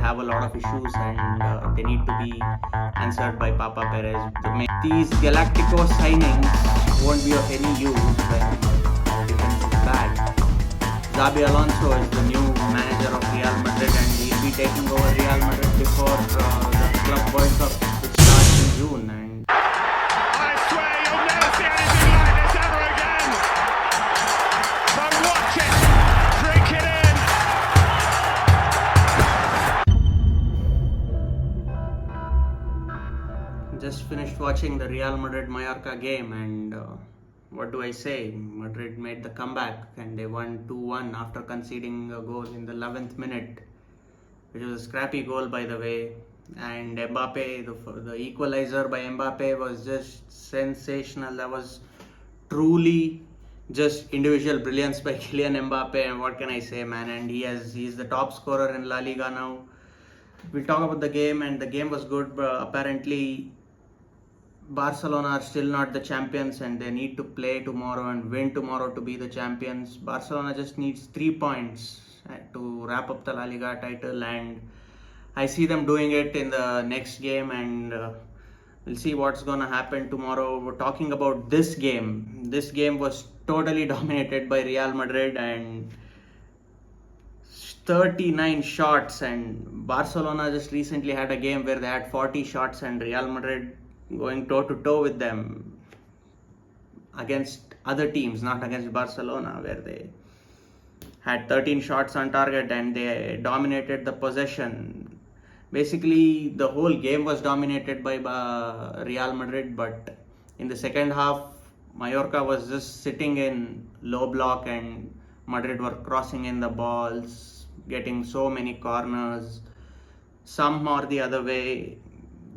have a lot of issues and they need to be answered by Papa Perez. These Galactico signings won't be of any use when defense is bad. Xabi Alonso is the new manager of Real Madrid and he'll be taking over Real Madrid before the Club World Cup, which starts in June. And I swear you'll never see anything like this ever again. But watch it, drink it in. just finished watching the Real Madrid Mallorca game and what do I say? Madrid made the comeback and they won 2-1 after conceding a goal in the 11th minute, which was a scrappy goal by the way. And Mbappe, the equalizer by Mbappe was just sensational. That was truly just individual brilliance by Kylian Mbappe, and what can I say, man? And he's the top scorer in La Liga now. We'll talk about the game, and the game was good, but apparently Barcelona are still not the champions and they need to play tomorrow and win tomorrow to be the champions. Barcelona just needs 3 points to wrap up the La Liga title, and I see them doing it in the next game, and we'll see what's going to happen tomorrow. We're talking about this game. This game was totally dominated by Real Madrid and 39 shots, and Barcelona just recently had a game where they had 40 shots and Real Madrid going toe to toe with them against other teams, not against Barcelona, where they had 13 shots on target and they dominated the possession. Basically, the whole game was dominated by Real Madrid, but in the second half, Mallorca was just sitting in low block and Madrid were crossing in the balls, getting so many corners, some or the other way.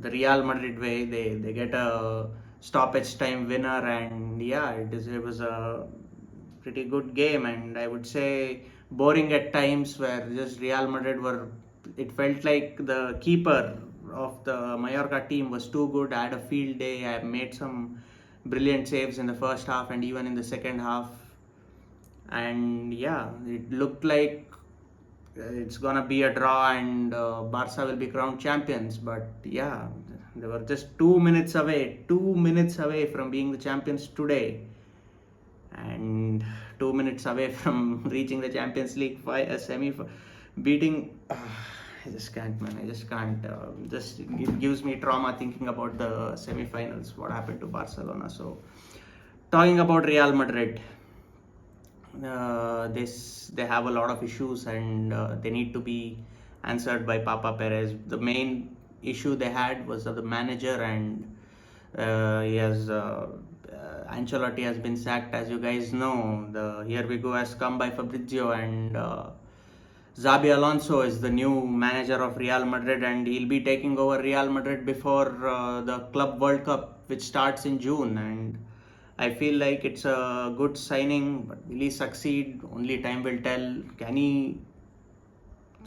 The Real Madrid way, they get a stoppage time winner, and yeah, it was a pretty good game, and I would say boring at times, where just Real Madrid it felt like the keeper of the Mallorca team was too good. I had a field day. I made some brilliant saves in the first half and even in the second half, and yeah, it looked like it's gonna be a draw and Barca will be crowned champions. But yeah, they were just 2 minutes away from being the champions today, and 2 minutes away from reaching the Champions League semi, beating. I just can't, man. I just can't. It gives me trauma thinking about the semi-finals. What happened to Barcelona? So, talking about Real Madrid. They have a lot of issues and they need to be answered by Papa Perez. The main issue they had was of the manager, and Ancelotti has been sacked, as you guys know. The Here We Go has come by Fabrizio, and Xabi Alonso is the new manager of Real Madrid and he'll be taking over Real Madrid before the Club World Cup, which starts in June. And I feel like it's a good signing, but will he succeed? Only time will tell. Can he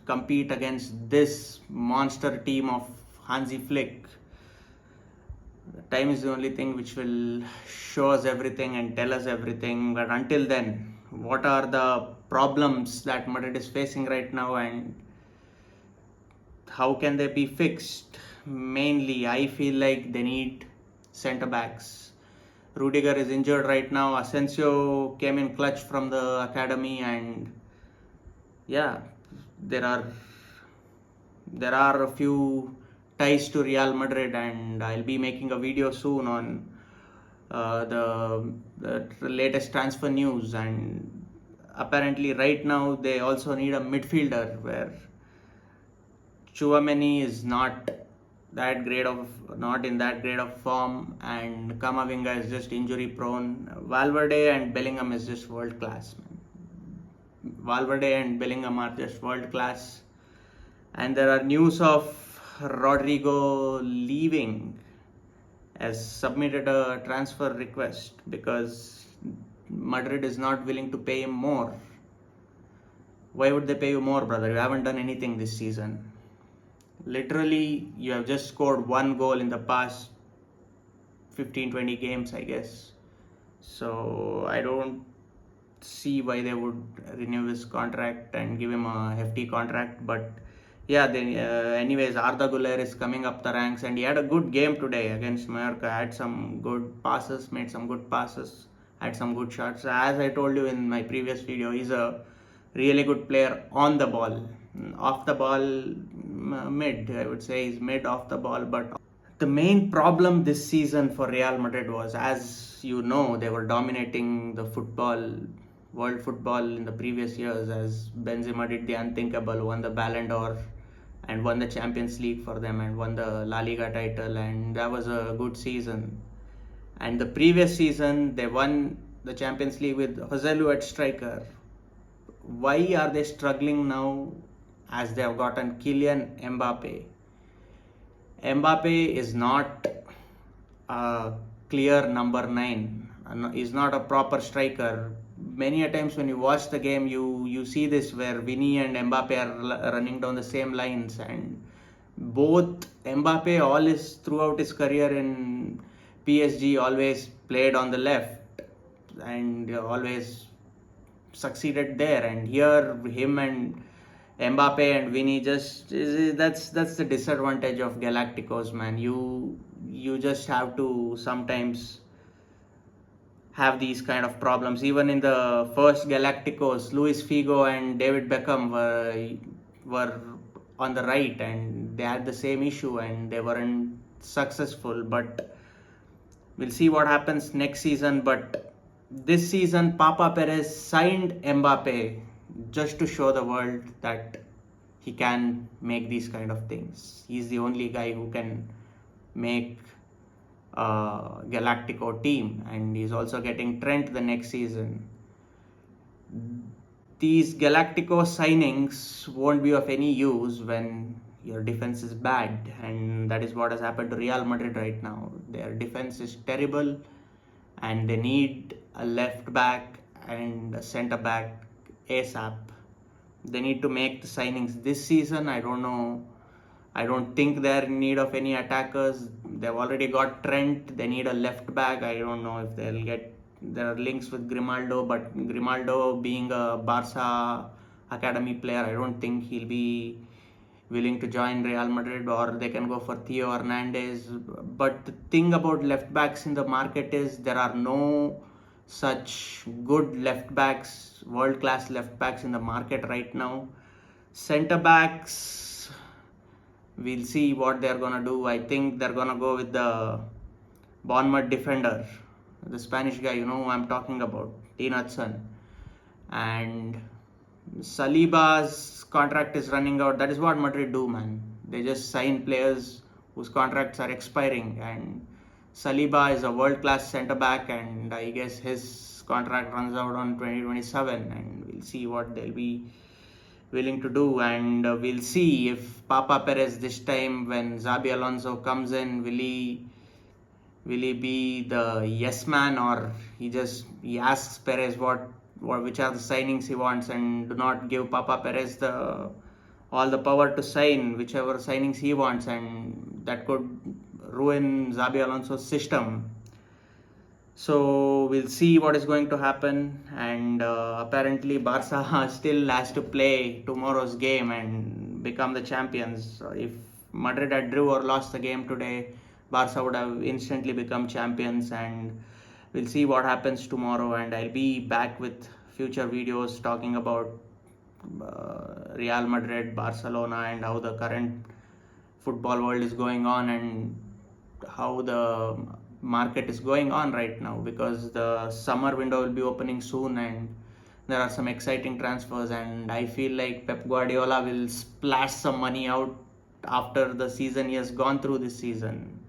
compete against this monster team of Hansi Flick? Time is the only thing which will show us everything and tell us everything. But until then, what are the problems that Madrid is facing right now and how can they be fixed? Mainly, I feel like they need centre backs. Rudiger is injured right now. Asensio came in clutch from the academy, and yeah, there are a few ties to Real Madrid, and I'll be making a video soon on the latest transfer news. And apparently right now they also need a midfielder, where Tchouaméni is not in that great of form, and Camavinga is just injury prone. Valverde and Bellingham is just world class, man. Valverde and Bellingham are just world class, and there are news of Rodrigo leaving, has submitted a transfer request because Madrid is not willing to pay him more. Why would they pay you more, brother? You haven't done anything this season. Literally, you have just scored 1 goal in the past 15-20 games, I guess. So I don't see why they would renew his contract and give him a hefty contract. But yeah, then anyways, Arda Güler is coming up the ranks, and he had a good game today against Mallorca. Had some good passes, made some good passes, had some good shots. As I told you in my previous video, he's a really good player on the ball. Off the ball, mid. I would say he's mid off the ball, but the main problem this season for Real Madrid was, as you know, they were dominating the world football in the previous years, as Benzema did the unthinkable, won the Ballon d'Or and won the Champions League for them and won the La Liga title, and that was a good season. And the previous season, they won the Champions League with Joselu at striker. Why are they struggling now as they have gotten Kylian Mbappe? Mbappe is not a clear number 9. He's not a proper striker. Many a times when you watch the game, you see this where Vinny and Mbappe are running down the same lines, and both Mbappe throughout his career in PSG always played on the left and always succeeded there, and here him and Mbappe and Vinny that's the disadvantage of Galacticos, man. You just have to sometimes have these kind of problems. Even in the first Galacticos, Luis Figo and David Beckham were on the right, and they had the same issue and they weren't successful. But we'll see what happens next season. But this season, Papa Perez signed Mbappe just to show the world that he can make these kind of things. He's the only guy who can make a Galactico team, and he's also getting Trent the next season. These Galactico signings won't be of any use when your defense is bad, and that is what has happened to Real Madrid right now. Their defense is terrible, and they need a left back and a centre back ASAP. They need to make the signings this season. I don't know. I don't think they're in need of any attackers. They've already got Trent. They need a left back. I don't know if they'll get. There are links with Grimaldo, but Grimaldo being a Barca academy player, I don't think he'll be willing to join Real Madrid, or they can go for Theo Hernandez. But the thing about left backs in the market is there are no such good left backs, world class left backs in the market right now. Centre backs, we'll see what they're gonna do. I think they're gonna go with the Bournemouth defender, the Spanish guy, you know who I'm talking about, Dean Hudson. And Saliba's contract is running out. That is what Madrid do, man. They just sign players whose contracts are expiring, and Saliba is a world-class centre-back, and I guess his contract runs out on 2027, and we'll see what they'll be willing to do. And we'll see if Papa Perez this time, when Xabi Alonso comes in, will he be the yes man, or he asks Perez which are the signings he wants, and do not give Papa Perez all the power to sign whichever signings he wants, and that could ruin Xabi Alonso's system. So we'll see what is going to happen. And apparently Barca still has to play tomorrow's game and become the champions. If Madrid had drew or lost the game today, Barca would have instantly become champions, and we'll see what happens tomorrow. And I'll be back with future videos talking about Real Madrid, Barcelona, and how the current football world is going on, and how the market is going on right now, because the summer window will be opening soon and there are some exciting transfers, and I feel like Pep Guardiola will splash some money out after the season he has gone through this season.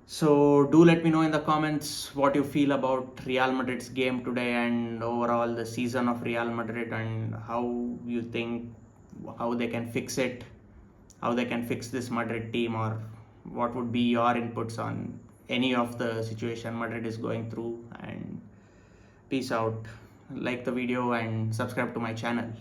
So do let me know in the comments what you feel about Real Madrid's game today and overall the season of Real Madrid, and how you think how they can fix it, how they can fix this Madrid team, or what would be your inputs on any of the situation Madrid is going through. And peace out. Like the video and subscribe to my channel.